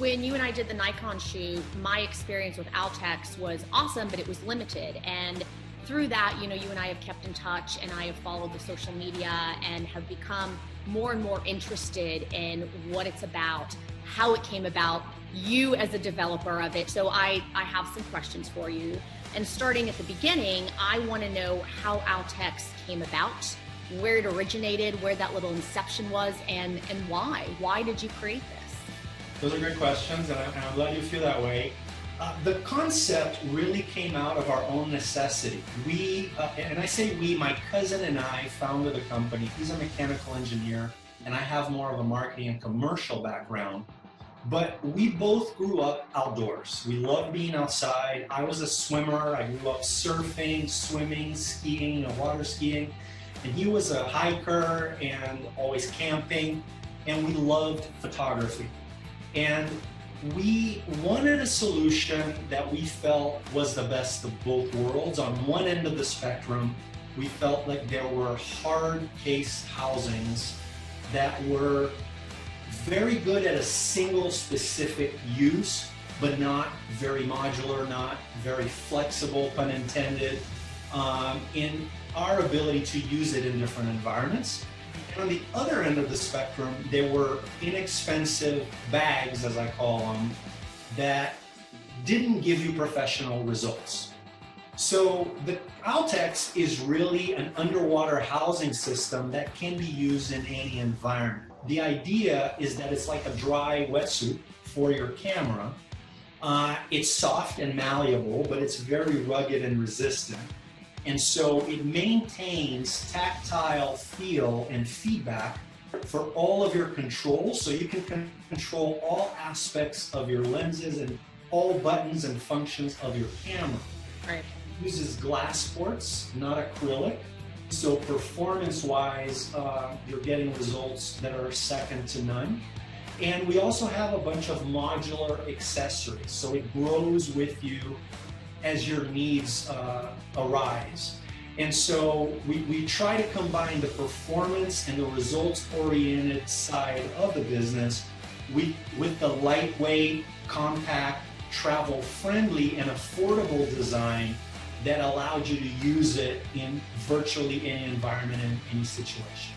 when you and I did the Nikon shoot, my experience with Outex was awesome, but it was limited. And through that, you and I have kept in touch, and I have followed the social media and have become more and more interested in what it's about, how it came about, you as a developer of it. So I have some questions for you. And starting at the beginning, I want to know how Outex came about, where it originated, where that little inception was, and why. Why did you create this? Those are great questions, and I'm glad you feel that way. The concept really came out of our own necessity. We, and I say we, my cousin and I founded the company. He's a mechanical engineer, and I have more of a marketing and commercial background. But we both grew up outdoors. We loved being outside. I was a swimmer. I grew up surfing, swimming, skiing, water skiing. And he was a hiker and always camping. And we loved photography. And we wanted a solution that we felt was the best of both worlds. On one end of the spectrum, we felt like there were hard case housings that were very good at a single specific use, but not very modular, not very flexible, pun intended, in our ability to use it in different environments. And on the other end of the spectrum, there were inexpensive bags, as I call them, that didn't give you professional results. So the Outex is really an underwater housing system that can be used in any environment. The idea is that it's like a dry wetsuit for your camera. It's soft and malleable, but it's very rugged and resistant. And so it maintains tactile feel and feedback for all of your controls, so you can control all aspects of your lenses and all buttons and functions of your camera. Right. It uses glass ports, not acrylic. So performance-wise, you're getting results that are second to none. And we also have a bunch of modular accessories, so it grows with you as your needs arise. And so we try to combine the performance and the results-oriented side of the business with the lightweight, compact, travel-friendly, and affordable design that allowed you to use it in virtually any environment and any situation.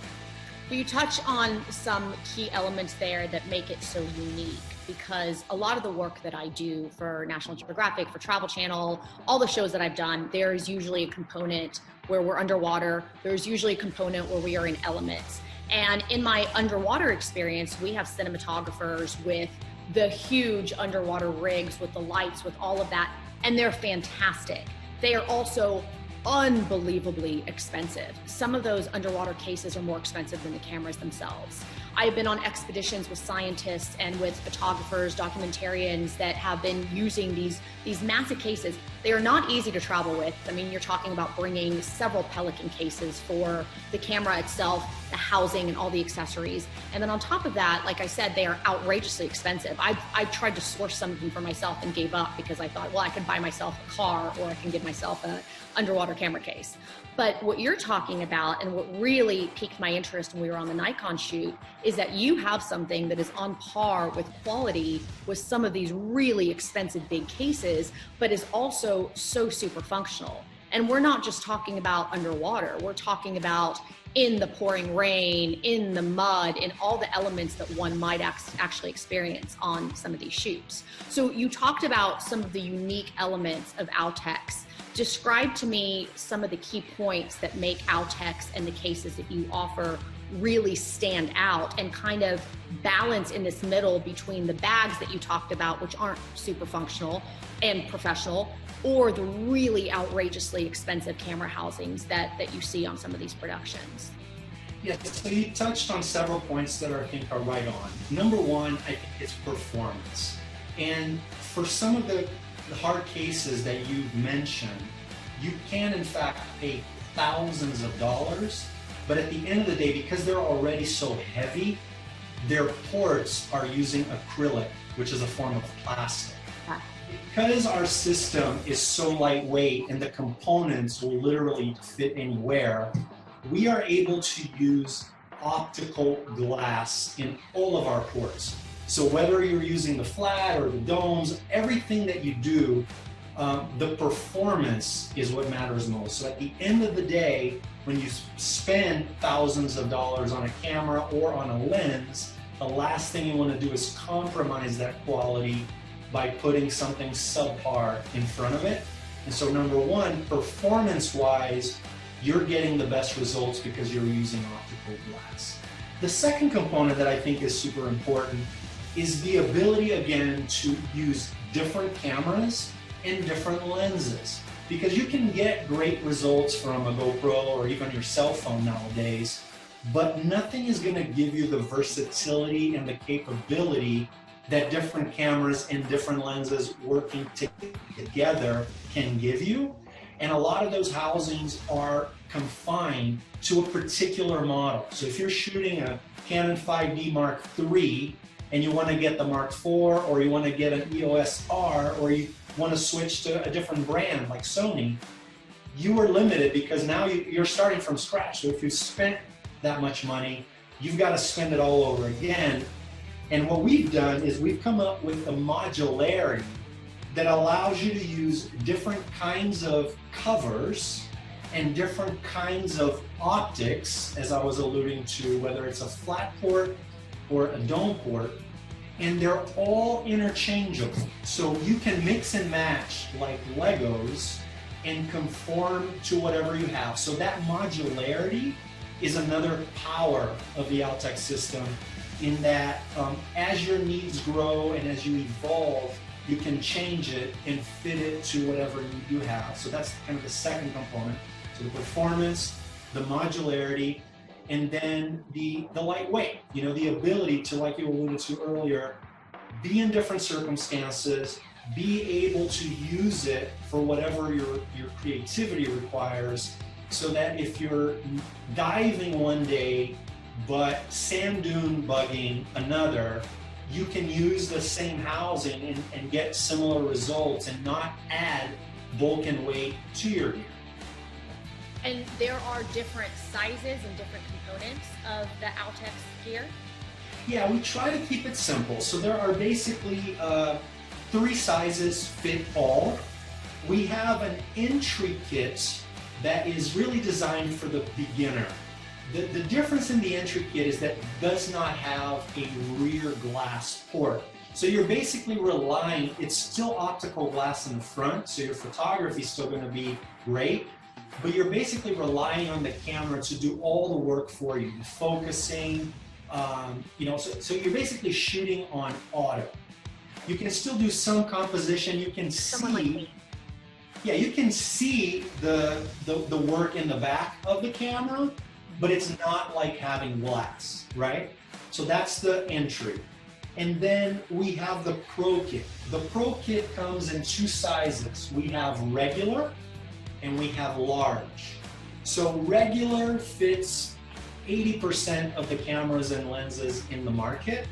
Well, you touch on some key elements there that make it so unique, because a lot of the work that I do for National Geographic, for Travel Channel, all the shows that I've done, there is usually a component where we're underwater. There's usually a component where we are in elements. And in my underwater experience, we have cinematographers with the huge underwater rigs, with the lights, with all of that, and they're fantastic. They are also unbelievably expensive. Some of those underwater cases are more expensive than the cameras themselves. I've been on expeditions with scientists and with photographers, documentarians that have been using these massive cases. They are not easy to travel with. I mean, you're talking about bringing several Pelican cases for the camera itself, the housing, and all the accessories. And then on top of that, like I said, they are outrageously expensive. I tried to source some of them for myself and gave up because I thought, well, I could buy myself a car or I can give myself an underwater camera case. But what you're talking about, and what really piqued my interest when we were on the Nikon shoot, is that you have something that is on par with quality with some of these really expensive big cases, but is also so super functional. And we're not just talking about underwater, we're talking about in the pouring rain, in the mud, in all the elements that one might actually experience on some of these shoots. So you talked about some of the unique elements of Outex. Describe to me some of the key points that make Outex and the cases that you offer really stand out and kind of balance in this middle between the bags that you talked about, which aren't super functional and professional, or the really outrageously expensive camera housings that you see on some of these productions. Yes, so you touched on several points that I think are right on. Number one, I think it's performance. And for some of the hard cases that you've mentioned, you can in fact pay thousands of dollars, but at the end of the day, because they're already so heavy, their ports are using acrylic, which is a form of plastic. Because our system is so lightweight and the components will literally fit anywhere, we are able to use optical glass in all of our ports. So whether you're using the flat or the domes, everything that you do, the performance is what matters most. So at the end of the day, when you spend thousands of dollars on a camera or on a lens, the last thing you want to do is compromise that quality by putting something subpar in front of it. And so number one, performance-wise, you're getting the best results because you're using optical glass. The second component that I think is super important is the ability, again, to use different cameras and different lenses. Because you can get great results from a GoPro or even your cell phone nowadays, but nothing is going to give you the versatility and the capability that different cameras and different lenses working together can give you. And a lot of those housings are confined to a particular model. So if you're shooting a Canon 5D Mark III and you want to get the Mark IV, or you want to get an EOS R, or you want to switch to a different brand like Sony, you are limited because now you're starting from scratch. So if you spent that much money, you've got to spend it all over again. And what we've done is we've come up with a modularity that allows you to use different kinds of covers and different kinds of optics, as I was alluding to, whether it's a flat port or a dome port, and they're all interchangeable. So you can mix and match like Legos and conform to whatever you have. So that modularity is another power of the Outex system, in that as your needs grow and as you evolve, you can change it and fit it to whatever need you have. So that's kind of the second component. So the performance, the modularity, and then the lightweight, the ability to, like you alluded to earlier, be in different circumstances, be able to use it for whatever your creativity requires, so that if you're diving one day but sand dune bugging another, you can use the same housing and get similar results and not add bulk and weight to your gear. And there are different sizes and different components of the Outex gear? Yeah, we try to keep it simple. So there are basically 3 sizes fit all. We have an entry kit that is really designed for the beginner. The difference in the entry kit is that it does not have a rear glass port. So you're basically relying, it's still optical glass in the front, so your photography is still going to be great, but you're basically relying on the camera to do all the work for you, the focusing, so you're basically shooting on auto. You can still do some composition, you can Someone like me. Yeah, you can see the work in the back of the camera, but it's not like having glass, right? So that's the entry. And then we have the Pro Kit. The Pro Kit comes in 2 sizes. We have regular and we have large. So regular fits 80% of the cameras and lenses in the market,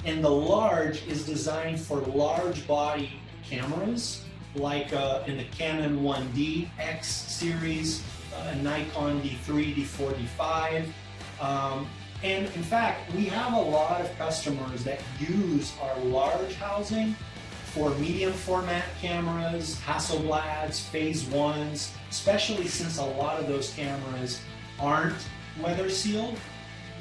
and the large is designed for large body cameras, like in the Canon 1D X series, Nikon D3, D4, D5. And in fact, we have a lot of customers that use our large housing for medium format cameras, Hasselblads, Phase 1s, especially since a lot of those cameras aren't weather sealed.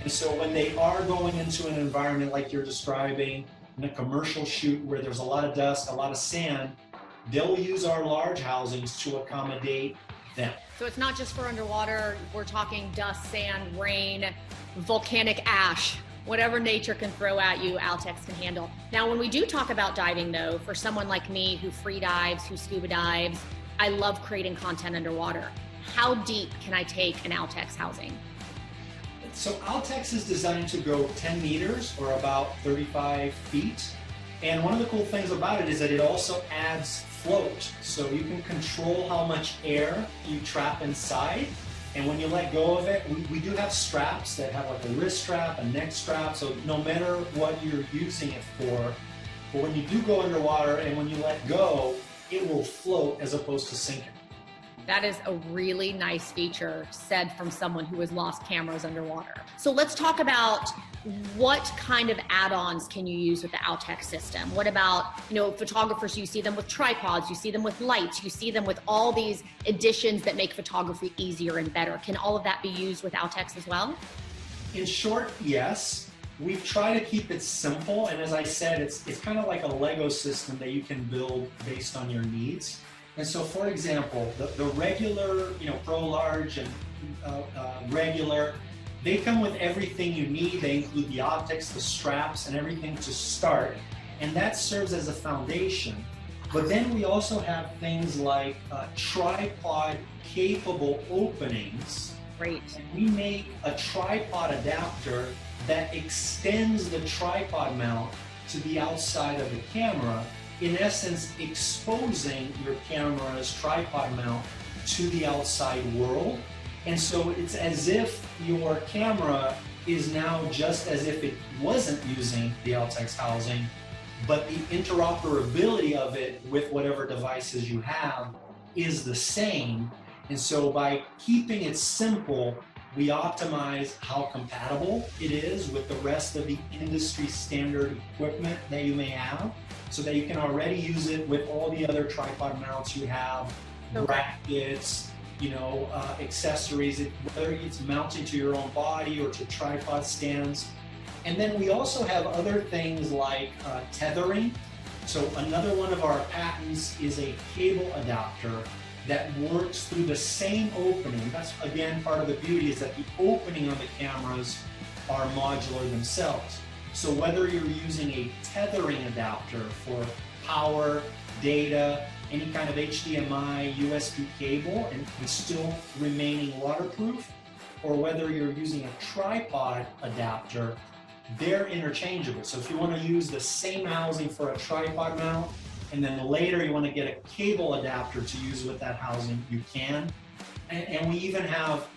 And so when they are going into an environment like you're describing, in a commercial shoot where there's a lot of dust, a lot of sand, they'll use our large housings to accommodate them. So it's not just for underwater, we're talking dust, sand, rain, volcanic ash, whatever nature can throw at you, Outex can handle. Now, when we do talk about diving though, for someone like me who free dives, who scuba dives, I love creating content underwater. How deep can I take an Outex housing? So Outex is designed to go 10 meters or about 35 feet. And one of the cool things about it is that it also adds float. So you can control how much air you trap inside. And when you let go of it, we do have straps that have like a wrist strap, a neck strap. So no matter what you're using it for, but when you do go underwater and when you let go, it will float as opposed to sinking. That is a really nice feature said from someone who has lost cameras underwater. So let's talk about what kind of add-ons can you use with the Outex system? What about, photographers, you see them with tripods, you see them with lights, you see them with all these additions that make photography easier and better. Can all of that be used with Outex as well? In short, yes. We've tried to keep it simple, and as I said, it's kind of like a Lego system that you can build based on your needs. And so, for example, the regular, Pro Large and regular, they come with everything you need. They include the optics, the straps, and everything to start, and that serves as a foundation. But then we also have things like tripod-capable openings. Great. And we make a tripod adapter that extends the tripod mount to the outside of the camera, in essence exposing your camera's tripod mount to the outside world. And so it's as if your camera is now just as if it wasn't using the Outex housing, but the interoperability of it with whatever devices you have is the same. And so by keeping it simple, we optimize how compatible it is with the rest of the industry standard equipment that you may have, so that you can already use it with all the other tripod mounts you have, brackets, accessories, whether it's mounted to your own body or to tripod stands. And then we also have other things like tethering. So another one of our patents is a cable adapter that works through the same opening. That's, again, part of the beauty is that the opening on the cameras are modular themselves. So whether you're using a tethering adapter for power, data, any kind of HDMI, USB cable, and still remaining waterproof, or whether you're using a tripod adapter, they're interchangeable. So if you want to use the same housing for a tripod mount, and then later you want to get a cable adapter to use with that housing, you can. And we even have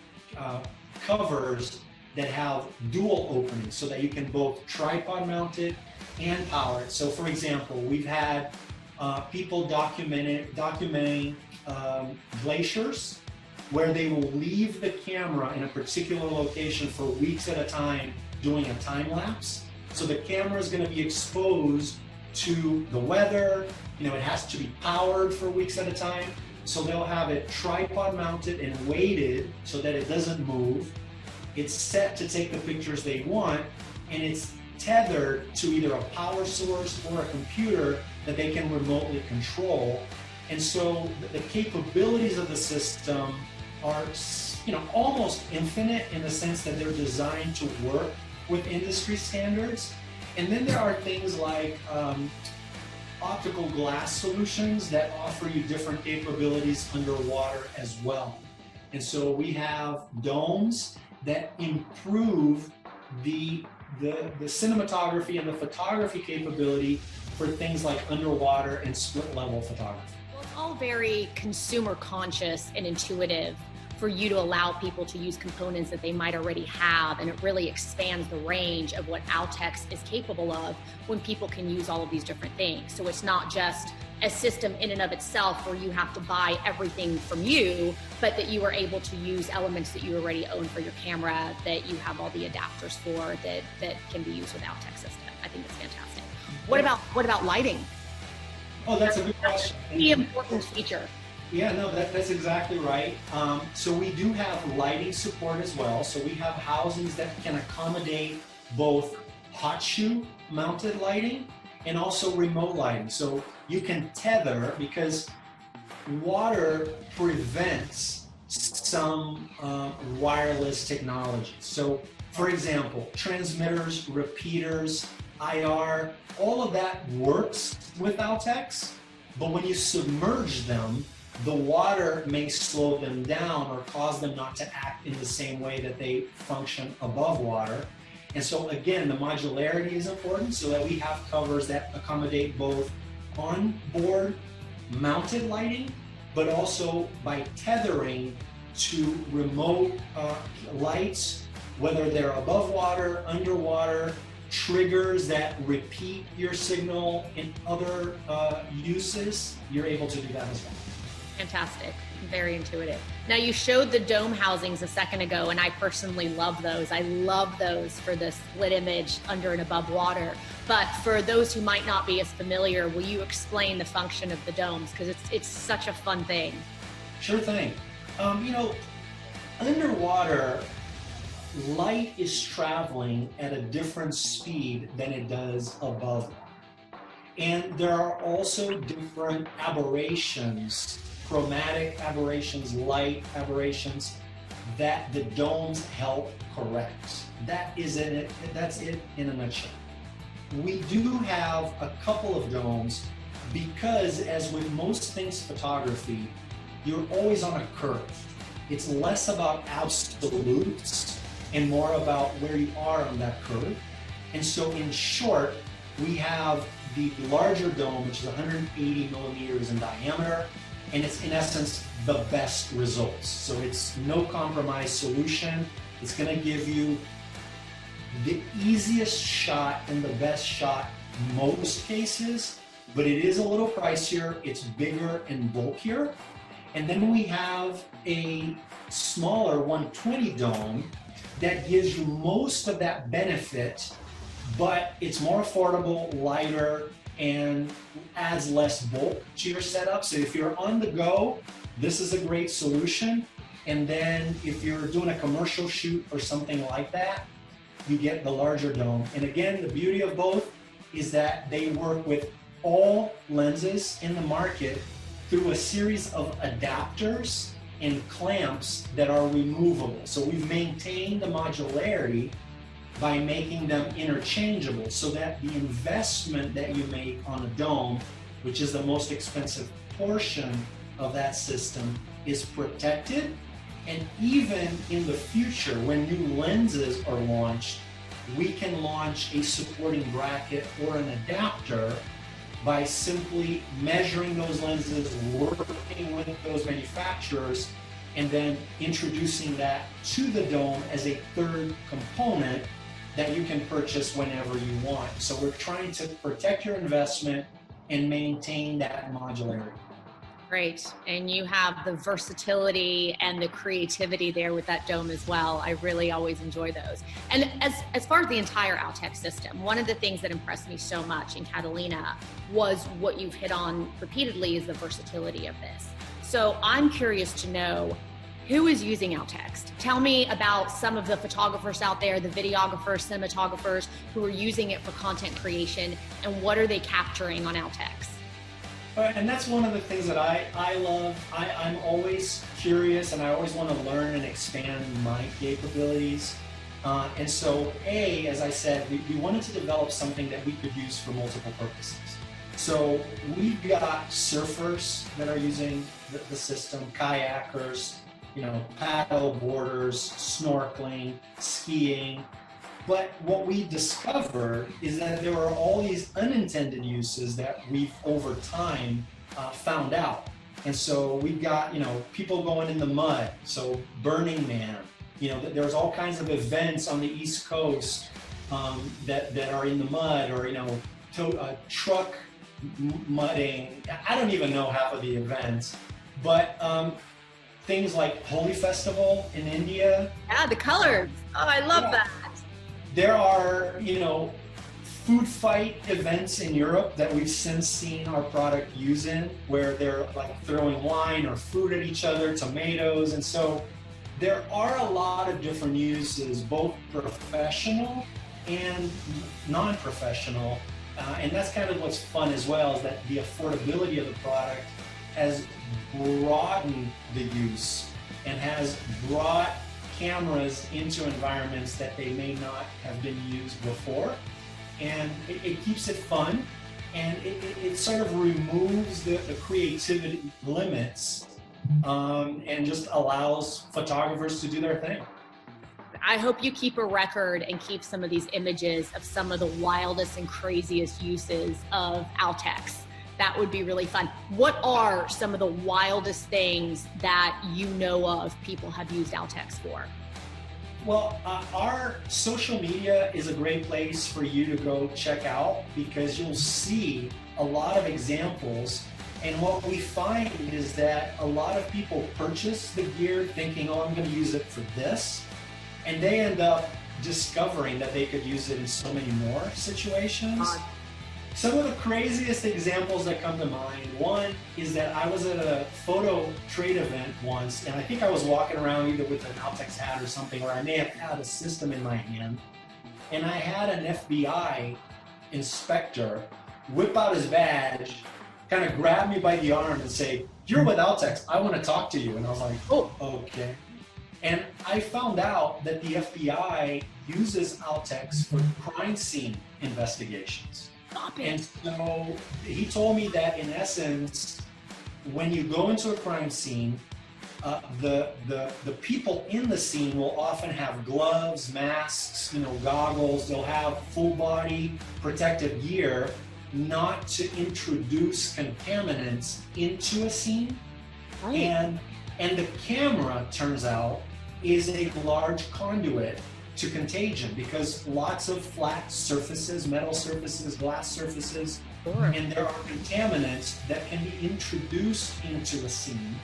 covers that have dual openings so that you can both tripod mount it and power it. So for example, we've had people documenting glaciers where they will leave the camera in a particular location for weeks at a time doing a time lapse. So the camera is going to be exposed to the weather, it has to be powered for weeks at a time. So they'll have it tripod mounted and weighted so that it doesn't move. It's set to take the pictures they want, and it's tethered to either a power source or a computer that they can remotely control. And so the capabilities of the system are, almost infinite in the sense that they're designed to work with industry standards. And then there are things like optical glass solutions that offer you different capabilities underwater as well. And so we have domes that improve the cinematography and the photography capability for things like underwater and split level photography. Well, it's all very consumer conscious and intuitive for you to allow people to use components that they might already have, and it really expands the range of what Outex is capable of when people can use all of these different things. So it's not just a system in and of itself where you have to buy everything from you, but that you are able to use elements that you already own for your camera, that you have all the adapters for, that can be used with Outex system. I think it's fantastic. What about lighting? Oh, that's a good question. The important feature. Yeah, no, that's exactly right. So we do have lighting support as well. So we have housings that can accommodate both hot shoe mounted lighting and also remote lighting. So you can tether, because water prevents some wireless technologies. So for example, transmitters, repeaters, IR, all of that works with Outex, but when you submerge them, the water may slow them down or cause them not to act in the same way that they function above water. And so again, the modularity is important so that we have covers that accommodate both on-board mounted lighting, but also by tethering to remote lights, whether they're above water, underwater, triggers that repeat your signal in other uses, you're able to do that as well. Fantastic. Very intuitive. Now, you showed the dome housings a second ago, and I personally love those. I love those for the split image under and above water. But for those who might not be as familiar, will you explain the function of the domes? Because it's such a fun thing. Sure thing. Underwater, light is traveling at a different speed than it does above. And there are also different aberrations, chromatic aberrations, light aberrations, that the domes help correct. That's it in a nutshell. We do have a couple of domes because, as with most things photography, you're always on a curve. It's less about absolutes and more about where you are on that curve. And so in short, we have the larger dome, which is 180 millimeters in diameter, and it's in essence the best results. So it's no compromise solution. It's going to give you the easiest shot and the best shot in most cases, but it is a little pricier. It's bigger and bulkier. And then we have a smaller 120 dome that gives you most of that benefit, but it's more affordable, lighter, and adds less bulk to your setup. So if you're on the go, this is a great solution. And then if you're doing a commercial shoot or something like that, you get the larger dome. And again, the beauty of both is that they work with all lenses in the market through a series of adapters and clamps that are removable. So we've maintained the modularity by making them interchangeable so that the investment that you make on a dome, which is the most expensive portion of that system, is protected. And even in the future, when new lenses are launched, we can launch a supporting bracket or an adapter by simply measuring those lenses, working with those manufacturers, and then introducing that to the dome as a third component that you can purchase whenever you want. So we're trying to protect your investment and maintain that modularity. Great. And you have the versatility and the creativity there with that dome as well. I really always enjoy those. And as far as the entire Outex system, one of the things that impressed me so much in Catalina was what you've hit on repeatedly is the versatility of this. So I'm curious to know, who is using Outex? Tell me about some of the photographers out there, the videographers, cinematographers who are using it for content creation, and what are they capturing on Outex? And that's one of the things that I love. I'm always curious and I always want to learn and expand my capabilities. And so, as I said, we wanted to develop something that we could use for multiple purposes. So we've got surfers that are using the system, kayakers, paddle boarders, snorkeling, skiing. But what we discovered is that there are all these unintended uses that we've over time found out. And so we've got, people going in the mud. So Burning Man, there's all kinds of events on the East Coast that are in the mud, or, truck mudding. I don't even know half of the events, but things like Holi Festival in India. Yeah, the colors. Oh, I love that. There are, food fight events in Europe that we've since seen our product use in, where they're like throwing wine or fruit at each other, tomatoes. And so there are a lot of different uses, both professional and non-professional. And that's kind of what's fun as well, is that the affordability of the product has broadened the use and has brought cameras into environments that they may not have been used before. And it keeps it fun, and it sort of removes the creativity limits and just allows photographers to do their thing. I hope you keep a record and keep some of these images of some of the wildest and craziest uses of Outex. That would be really fun. What are some of the wildest things that you know of people have used Outex for? Well, our social media is a great place for you to go check out, because you'll see a lot of examples And what we find is that a lot of people purchase the gear thinking, oh, I'm going to use it for this. And they end up discovering that they could use it in so many more situations. Some of the craziest examples that come to mind, one is that I was at a photo trade event once, and I think I was walking around either with an Outex hat or something, or I may have had a system in my hand, and I had an FBI inspector whip out his badge, kind of grab me by the arm and say, "You're with Outex, I want to talk to you." And I was like, "Oh, okay." And I found out that the FBI uses Outex for crime scene investigations. And so he told me that in essence, when you go into a crime scene, the people in the scene will often have gloves, masks, goggles. They'll have full body protective gear, not to introduce contaminants into a scene. Right. And the camera, turns out, is a large conduit to contagion, because lots of flat surfaces, metal surfaces, glass surfaces, and there are contaminants that can be introduced into a scene.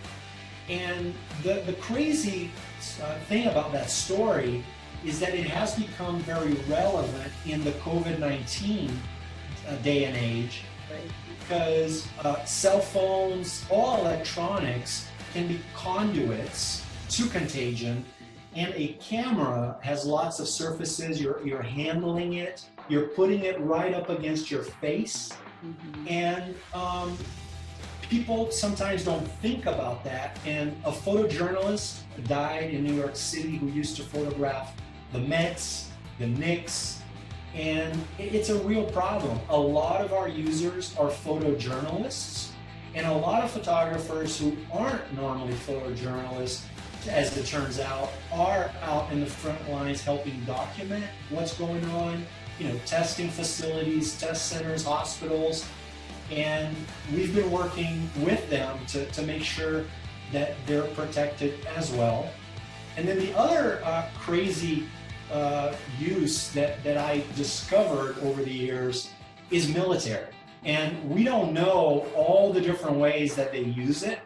And the crazy thing about that story is that it has become very relevant in the COVID-19 day and age, because cell phones, all electronics can be conduits to contagion. And a camera has lots of surfaces. You're handling it. You're putting it right up against your face. Mm-hmm. And people sometimes don't think about that. And a photojournalist died in New York City who used to photograph the Mets, the Knicks, and it's a real problem. A lot of our users are photojournalists, and a lot of photographers who aren't normally photojournalists, as it turns out, are out in the front lines helping document what's going on, testing facilities, test centers, hospitals, and we've been working with them to make sure that they're protected as well. And then the other crazy use that I discovered over the years is military. And we don't know all the different ways that they use it,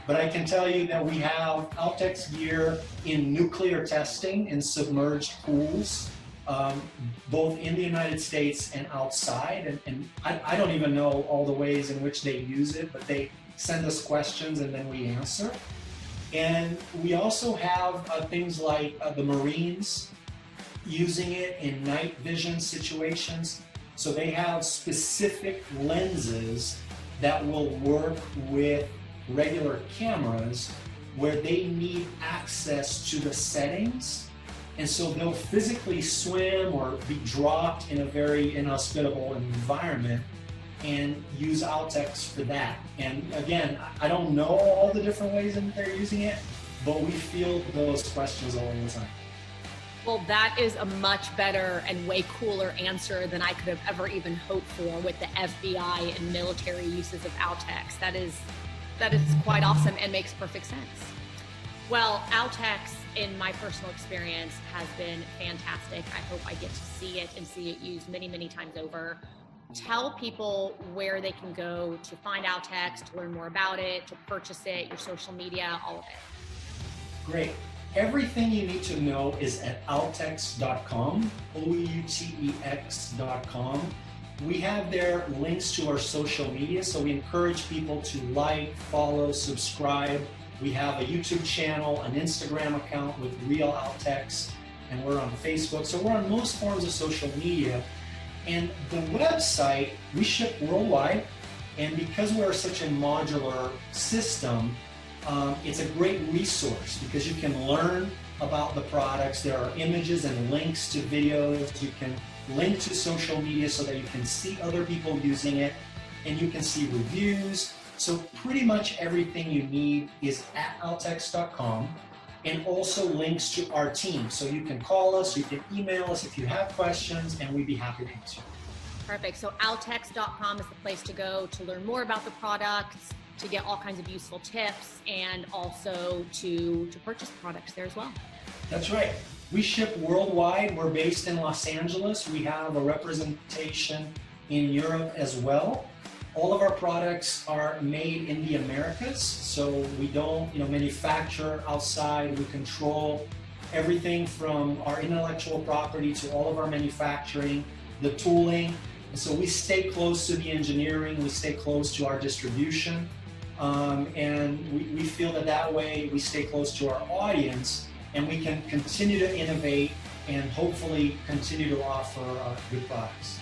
but I can tell you that we have Outex gear in nuclear testing in submerged pools, both in the United States and outside. And I don't even know all the ways in which they use it, but they send us questions and then we answer. And we also have things like the Marines using it in night vision situations. So they have specific lenses that will work with regular cameras where they need access to the settings. And so they'll physically swim or be dropped in a very inhospitable environment and use Outex for that. And again, I don't know all the different ways that they're using it, but we field those questions all the time. Well, that is a much better and way cooler answer than I could have ever even hoped for with the FBI and military uses of Outex. That is quite awesome and makes perfect sense. Well, Outex, in my personal experience, has been fantastic. I hope I get to see it and see it used many, many times over. Tell people where they can go to find Outex, to learn more about it, to purchase it, your social media, all of it. Great. Everything you need to know is at outex.com, Outex.com. We have there links to our social media, so we encourage people to like, follow, subscribe. We have a YouTube channel, an Instagram account with Real Outex, and we're on Facebook. So we're on most forms of social media. And the website, we ship worldwide, and because we're such a modular system, it's a great resource because you can learn about the products. There are images and links to videos. You can link to social media so that you can see other people using it, and you can see reviews. So pretty much everything you need is at outex.com, and also links to our team. So you can call us, you can email us if you have questions, and we'd be happy to answer. Perfect. So outex.com is the place to go to learn more about the products, to get all kinds of useful tips, and also to purchase products there as well. That's right. We ship worldwide. We're based in Los Angeles. We have a representation in Europe as well. All of our products are made in the Americas, so we don't, manufacture outside. We control everything from our intellectual property to all of our manufacturing, the tooling. And so we stay close to the engineering, we stay close to our distribution, and we feel that way we stay close to our audience, and we can continue to innovate and hopefully continue to offer good products.